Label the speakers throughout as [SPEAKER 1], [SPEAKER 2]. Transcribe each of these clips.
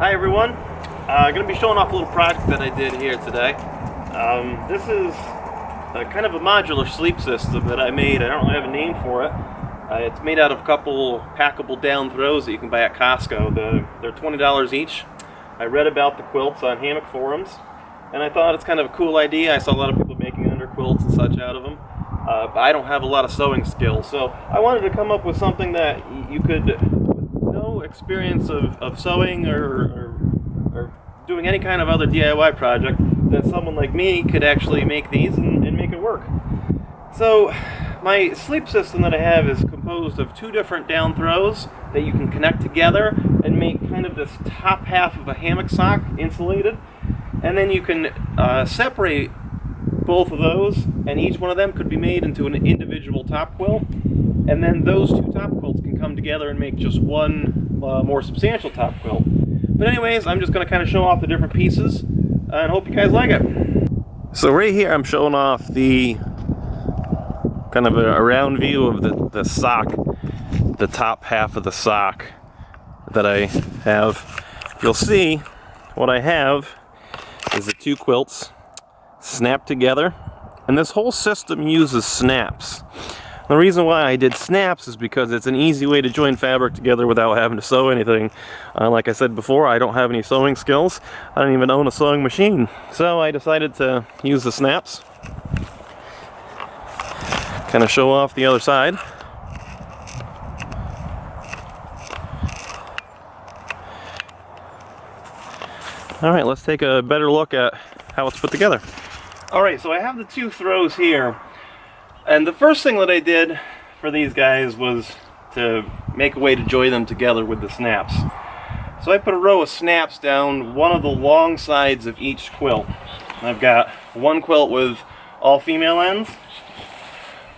[SPEAKER 1] Hi everyone. I'm going to be showing off a little project that I did here today. This is kind of a modular sleep system that I made. I don't really have a name for it. It's made out of a couple packable.down throws that you can buy at Costco. They're $20 each. I read about the quilts on Hammock forums, and I thought it's kind of a cool idea. I saw a lot of people making under quilts and such out of them. But I don't have a lot of sewing skills, so I wanted to come up with something that you could, with no experience of sewing or doing any kind of other DIY project, that someone like me could actually make these and make it work. So my sleep system that I have is composed of two different down throws that you can connect together and make kind of this top half of a hammock sock, insulated, and then you can separate both of those, and each one of them could be made into an individual top quilt, and then those two top quilts can come together and make just one more substantial top quilt. But anyways, I'm just going to kind of show off the different pieces and hope you guys like it. So right here I'm showing off the kind of a round view of the sock, the top half of the sock that I have. You'll see what I have is the two quilts snapped together, and this whole system uses snaps. The reason why I did snaps is because it's an easy way to join fabric together without having to sew anything. Like I said before, I don't have any sewing skills. I don't even own a sewing machine, so I decided to use the snaps. Kind of show off the other side. Alright, let's take a better look at how it's put together. Alright, so I have the two throws here, and the first thing that I did for these guys was to make a way to join them together with the snaps. So I put a row of snaps down one of the long sides of each quilt. I've got one quilt with all female ends,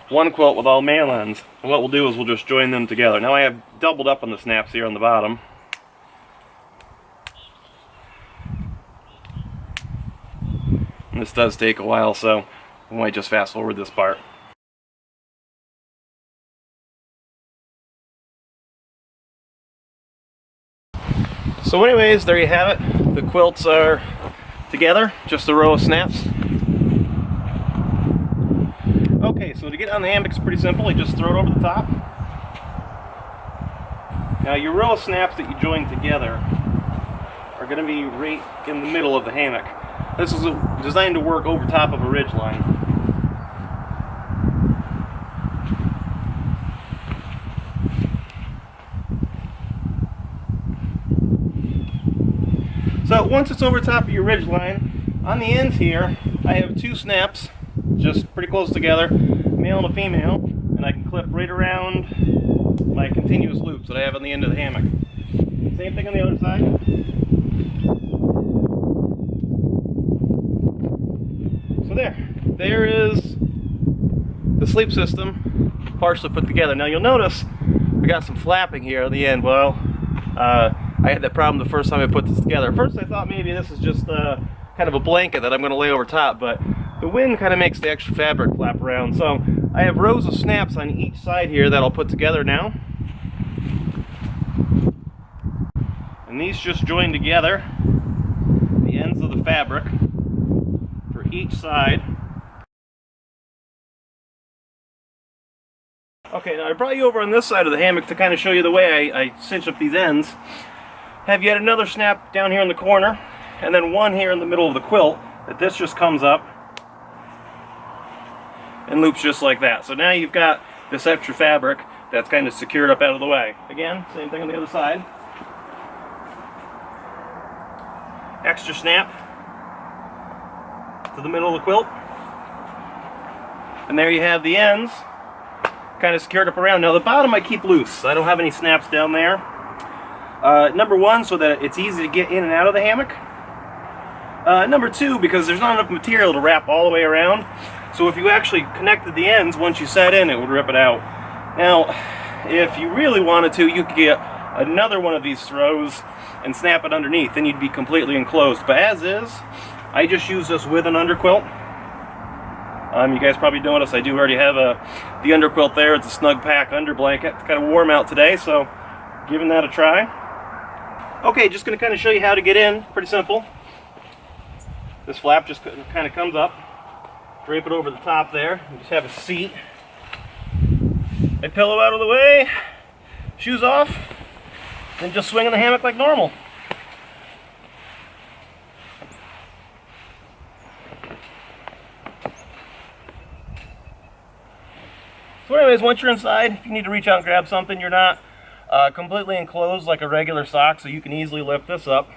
[SPEAKER 1] one quilt with all male ends, and what we'll do is we'll just join them together. Now I have doubled up on the snaps here on the bottom. And this does take a while, so we might just fast forward this part. So anyways, there you have it. The quilts are together, just a row of snaps. Okay, so to get on the hammock is pretty simple. You just throw it over the top. Now your row of snaps that you join together are going to be right in the middle of the hammock. This is designed to work over top of a ridge line. So once it's over top of your ridge line, on the ends here, I have two snaps just pretty close together, male and a female, and I can clip right around my continuous loops that I have on the end of the hammock. Same thing on the other side. So there is the sleep system partially put together. Now you'll notice we got some flapping here at the end. Well, I had that problem the first time I put this together. At first I thought maybe this is just kind of a blanket that I'm going to lay over top, but the wind kind of makes the extra fabric flap around. So I have rows of snaps on each side here that I'll put together now. And these just join together, the ends of the fabric for each side. Okay, now I brought you over on this side of the hammock to kind of show you the way I cinch up these ends. Have yet another snap down here in the corner, and then one here in the middle of the quilt, that this just comes up and loops just like that. So now you've got this extra fabric that's kind of secured up out of the way. Again, same thing on the other side. Extra snap to the middle of the quilt. And there you have the ends kind of secured up around. Now the bottom I keep loose. I don't have any snaps down there. Number one, so that it's easy to get in and out of the hammock. Number two, because there's not enough material to wrap all the way around. So if you actually connected the ends, once you sat in, it would rip it out. Now, if you really wanted to, you could get another one of these throws and snap it underneath. Then you'd be completely enclosed. But as is, I just use this with an underquilt. You guys probably noticed I do already have the underquilt there. It's a snug pack under blanket. It's kind of warm out today, so giving that a try. Okay, just going to kind of show you how to get in. Pretty simple. This flap just kind of comes up. Drape it over the top there. You just have a seat. My pillow out of the way. Shoes off. Then just swing in the hammock like normal. So anyways, once you're inside, if you need to reach out and grab something, you're not completely enclosed like a regular sock, so you can easily lift this up.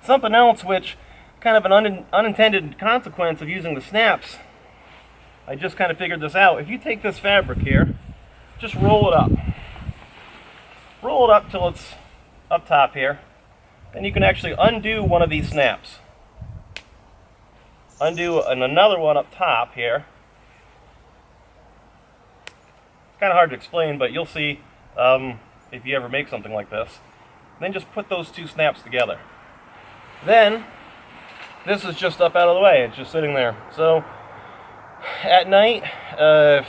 [SPEAKER 1] Something else which kind of an unintended consequence of using the snaps, I just kind of figured this out. If you take this fabric here, just roll it up. Roll it up till it's up top here. Then you can actually undo one of these snaps. Undo another one up top here. It's kind of hard to explain, but you'll see if you ever make something like this. Then just put those two snaps together. Then this is just up out of the way. It's just sitting there. So at night, if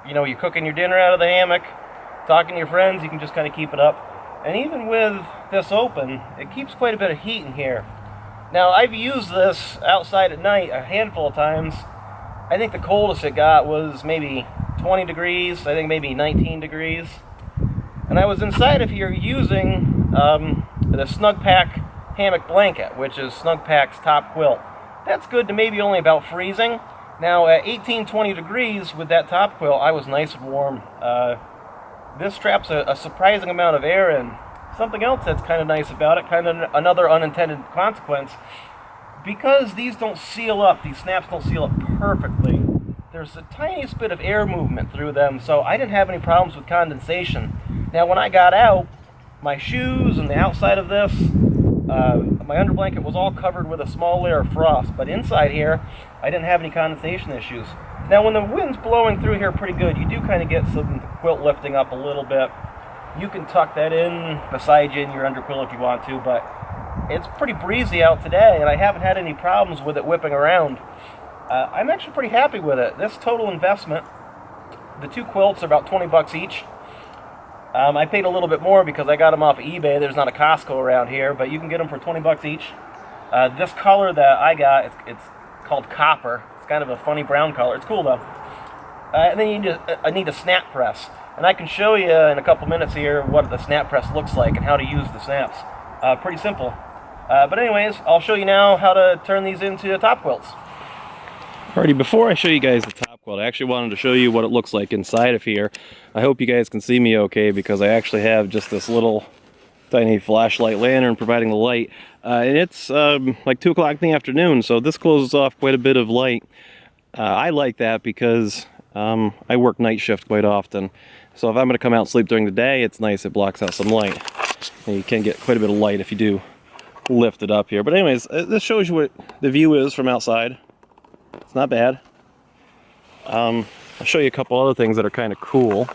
[SPEAKER 1] you're cooking your dinner out of the hammock, talking to your friends, you can just kind of keep it up. And even with this open, it keeps quite a bit of heat in here. Now, I've used this outside at night a handful of times. I think the coldest it got was maybe 20 degrees, I think maybe 19 degrees. And I was inside of here using the Snug Pack hammock blanket, which is Snug Pack's top quilt. That's good to maybe only about freezing. Now at 18-20 degrees with that top quilt, I was nice and warm. This traps a surprising amount of air in. Something else that's kind of nice about it, kind of another unintended consequence, because these don't seal up, these snaps don't seal up perfectly, there's the tiniest bit of air movement through them, so I didn't have any problems with condensation. Now when I got out, my shoes and the outside of this, my under blanket was all covered with a small layer of frost, but inside here, I didn't have any condensation issues. Now when the wind's blowing through here pretty good, you do kind of get some quilt lifting up a little bit. You can tuck that in beside you in your underquilt if you want to, but it's pretty breezy out today, and I haven't had any problems with it whipping around. I'm actually pretty happy with it. This total investment, the two quilts are about 20 bucks each. I paid a little bit more because I got them off of eBay. There's not a Costco around here, but you can get them for 20 bucks each. This color that I got, it's called copper. It's kind of a funny brown color. It's cool though. And then I need a snap press. And I can show you in a couple minutes here what the snap press looks like and how to use the snaps. Pretty simple. But anyways, I'll show you now how to turn these into top quilts. Alrighty, before I show you guys the top quilt, I actually wanted to show you what it looks like inside of here. I hope you guys can see me okay, because I actually have just this little tiny flashlight lantern providing the light. And it's like 2 o'clock in the afternoon, so this closes off quite a bit of light. I like that because I work night shift quite often. So if I'm going to come out and sleep during the day, it's nice, it blocks out some light. And you can get quite a bit of light if you do lift it up here. But anyways, this shows you what the view is from outside. It's not bad. I'll show you a couple other things that are kind of cool.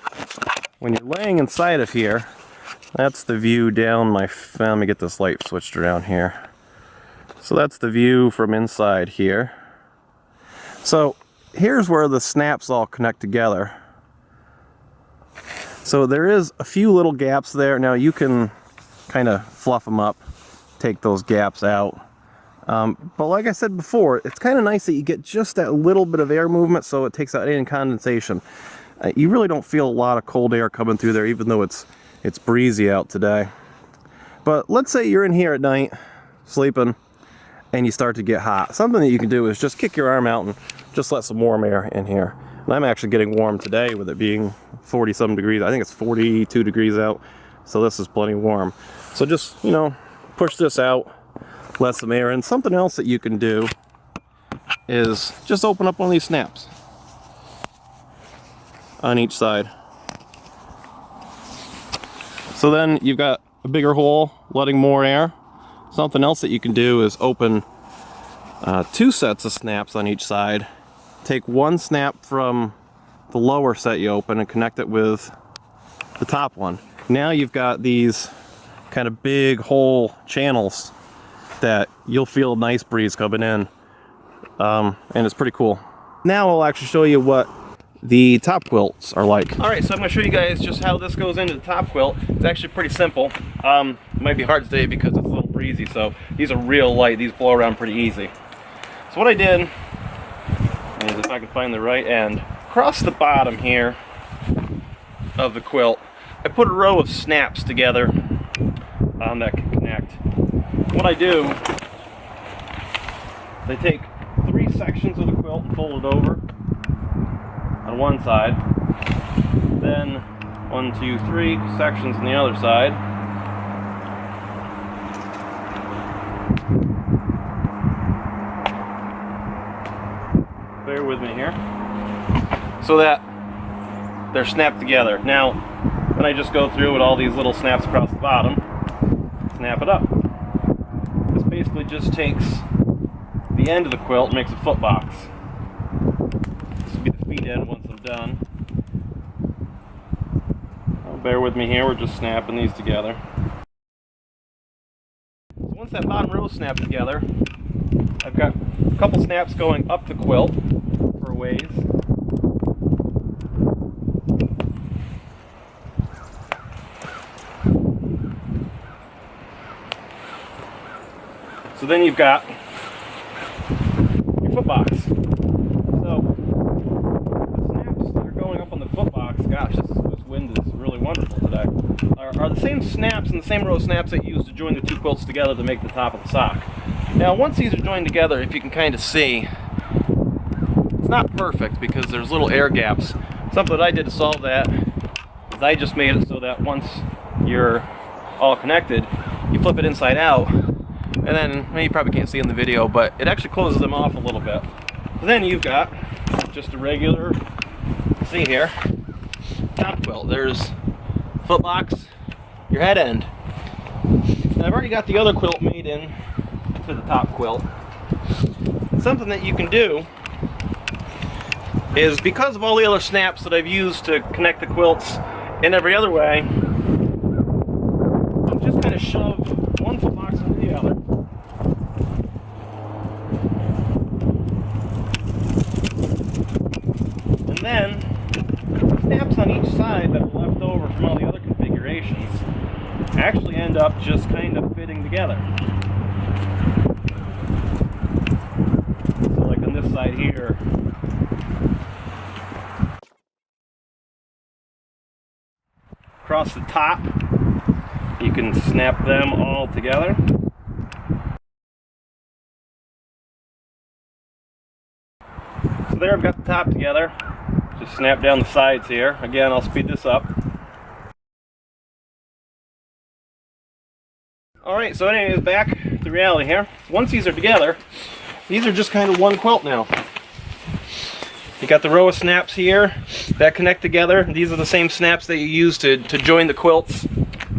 [SPEAKER 1] When you're laying inside of here, that's the view down let me get this light switched around here. So that's the view from inside here. So here's where the snaps all connect together. So there is a few little gaps there. Now you can kind of fluff them up, take those gaps out. But like I said before, it's kind of nice that you get just that little bit of air movement, so it takes out any condensation. You really don't feel a lot of cold air coming through there, even though it's breezy out today. But let's say you're in here at night, sleeping, and you start to get hot. Something that you can do is just kick your arm out and just let some warm air in here. And I'm actually getting warm today with it being 40-some degrees. I think it's 42 degrees out, so this is plenty warm. So just, push this out, let some air in. Something else that you can do is just open up one of these snaps on each side. So then you've got a bigger hole letting more air. Something else that you can do is open 2 sets of snaps on each side. Take one snap from the lower set you open and connect it with the top one. Now you've got these kind of big hole channels that you'll feel a nice breeze coming in, and it's pretty cool. Now I'll actually show you what the top quilts are like. Alright, so I'm going to show you guys just how this goes into the top quilt. It's actually pretty simple. It might be hard today because it's a little breezy, so these are real light. These blow around pretty easy. So what I did is, if I can find the right end, across the bottom here of the quilt, I put a row of snaps together that can connect. What I do is I take 3 sections of the quilt and fold it over on one side, then 1, 2, 3 sections on the other side, bear with me here, so that they're snapped together. Now, then I just go through with all these little snaps across the bottom, snap it up. This basically just takes the end of the quilt and makes a foot box. This will be the feet end once I'm done. Bear with me here, we're just snapping these together. So once that bottom row is snapped together, I've got a couple snaps going up the quilt for a ways. So then you've got your foot box. So the snaps that are going up on the foot box, gosh, this wind is really wonderful today, are the same snaps and the same row of snaps that you use to join the 2 quilts together to make the top of the sock. Now once these are joined together, if you can kind of see, it's not perfect because there's little air gaps. Something that I did to solve that is I just made it so that once you're all connected, you flip it inside out, and then, well, you probably can't see in the video, but it actually closes them off a little bit. So then you've got just a regular, see here, top quilt. There's foot box, your head end. And I've already got the other quilt made in to the top quilt. Something that you can do is, because of all the other snaps that I've used to connect the quilts in every other way, I'll just kind of shove one foot box into the other. And then snaps on each side that are left over from all the other configurations actually end up just kind of fitting together. So like on this side here, across the top, you can snap them all together. So there I've got the top together. Just snap down the sides here. Again, I'll speed this up. Alright, so anyways, back to reality here. Once these are together, these are just kind of one quilt now. You got the row of snaps here that connect together. These are the same snaps that you use to join the quilts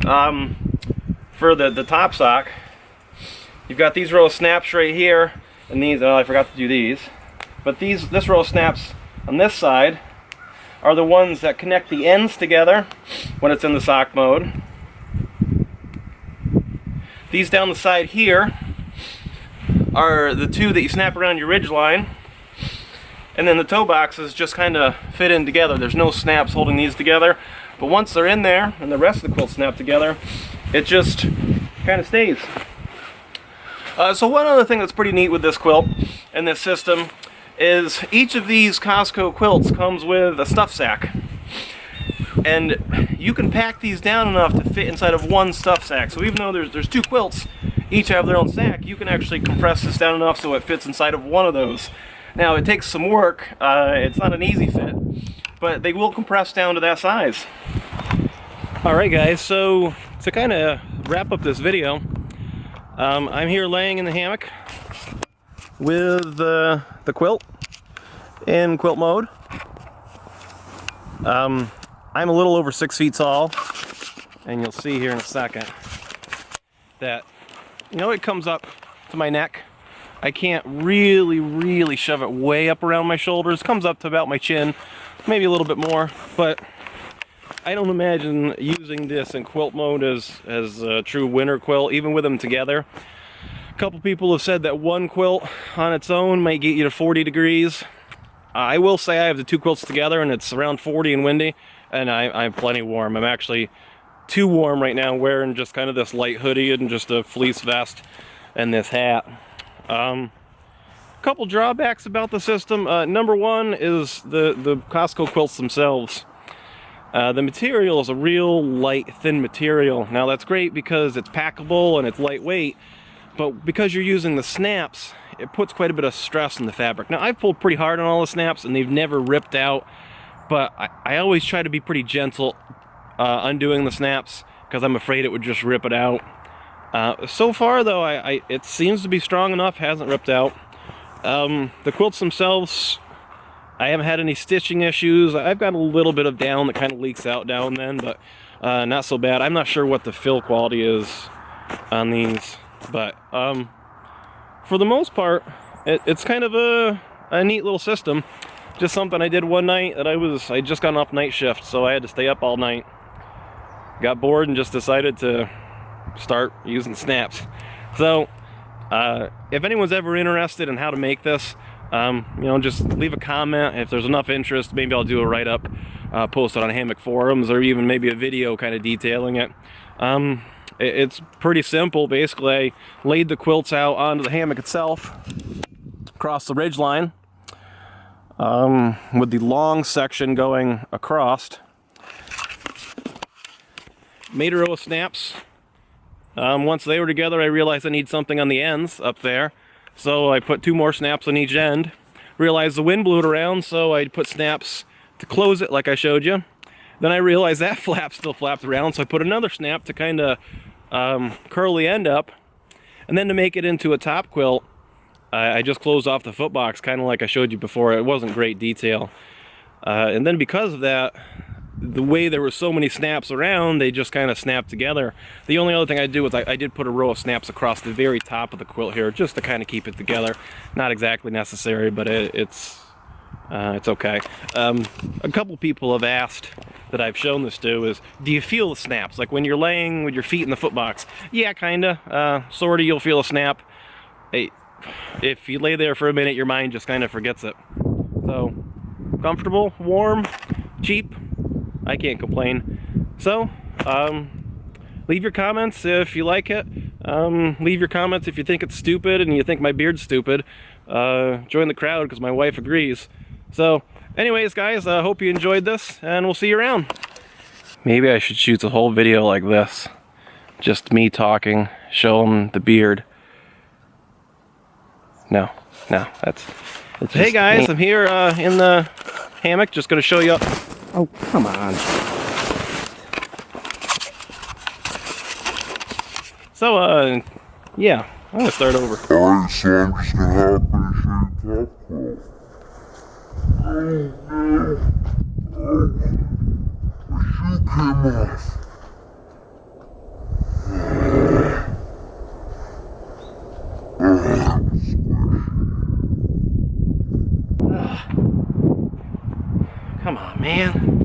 [SPEAKER 1] for the top sock. You've got these row of snaps right here, and these, oh, I forgot to do these. But this row of snaps on this side are the ones that connect the ends together when it's in the sock mode. These down the side here are the 2 that you snap around your ridge line. And then the toe boxes just kind of fit in together. There's no snaps holding these together. But once they're in there and the rest of the quilt snap together, it just kind of stays. So one other thing that's pretty neat with this quilt and this system is each of these Costco quilts comes with a stuff sack. And you can pack these down enough to fit inside of one stuff sack. So even though there's 2 quilts, each have their own sack, you can actually compress this down enough so it fits inside of one of those. Now it takes some work, it's not an easy fit, but they will compress down to that size. Alright guys, so to kind of wrap up this video, I'm here laying in the hammock with the quilt in quilt mode. I'm a little over 6 feet tall, and you'll see here in a second that, you know, it comes up to my neck. I can't really shove it way up around my shoulders. It comes up to about my chin, maybe a little bit more, but I don't imagine using this in quilt mode as a true winter quilt, even with them together. A couple people have said that one quilt on its own might get you to 40 degrees. I will say I have the 2 quilts together and it's around 40 and windy, and I'm plenty warm. I'm actually too warm right now, wearing just kind of this light hoodie and just a fleece vest and this hat. Couple drawbacks about the system. Number one is the Costco quilts themselves. The material is a real light, thin material. Now that's great because it's packable and it's lightweight, but because you're using the snaps, it puts quite a bit of stress in the fabric. Now I've pulled pretty hard on all the snaps and they've never ripped out, but I always try to be pretty gentle undoing the snaps because I'm afraid it would just rip it out. So far though, it seems to be strong enough, hasn't ripped out. The quilts themselves, I haven't had any stitching issues. I've got a little bit of down that kind of leaks out now and then, but not so bad. I'm not sure what the fill quality is on these, but for the most part, it's kind of a neat little system. Just something I did one night that I just got off night shift, so I had to stay up all night. Got bored and just decided to start using snaps. So if anyone's ever interested in how to make this, you know, just leave a comment. If there's enough interest, maybe I'll do a write-up, post it on Hammock forums, or even maybe a video kind of detailing it. It's pretty simple. Basically, I laid the quilts out onto the hammock itself, across the ridge line, with the long section going across. Made a row of snaps. Once they were together, I realized I need something on the ends up there. So I put 2 more snaps on each end. Realized the wind blew it around, so I put snaps to close it like I showed you. Then I realized that flap still flapped around, so I put another snap to kind of curl the end up. And then to make it into a top quilt, I just closed off the foot box, kind of like I showed you before. It wasn't great detail. And then because of that, the way there were so many snaps around, they just kind of snapped together. The only other thing I did was I did put a row of snaps across the very top of the quilt here, just to kind of keep it together. Not exactly necessary, but it's okay. A couple people have asked that I've shown this to is, do you feel the snaps? Like when you're laying with your feet in the foot box? Yeah, kinda. Sorta, you'll feel a snap. Hey, if you lay there for a minute, your mind just kind of forgets it. So, comfortable, warm, cheap. I can't complain. So, leave your comments if you like it. Leave your comments if you think it's stupid and you think my beard's stupid. Join the crowd because my wife agrees. So, anyways, guys, I hope you enjoyed this, and we'll see you around. Maybe I should shoot the whole video like this. Just me talking, show them the beard. No, that's hey guys, I'm here in the hammock, just gonna show you. Oh, come on. So, yeah, I'm gonna start over.
[SPEAKER 2] Alright, so I'm just gonna hop in and show you top quilt. Oh no. Oh. My shoe came off.
[SPEAKER 1] Come on, man.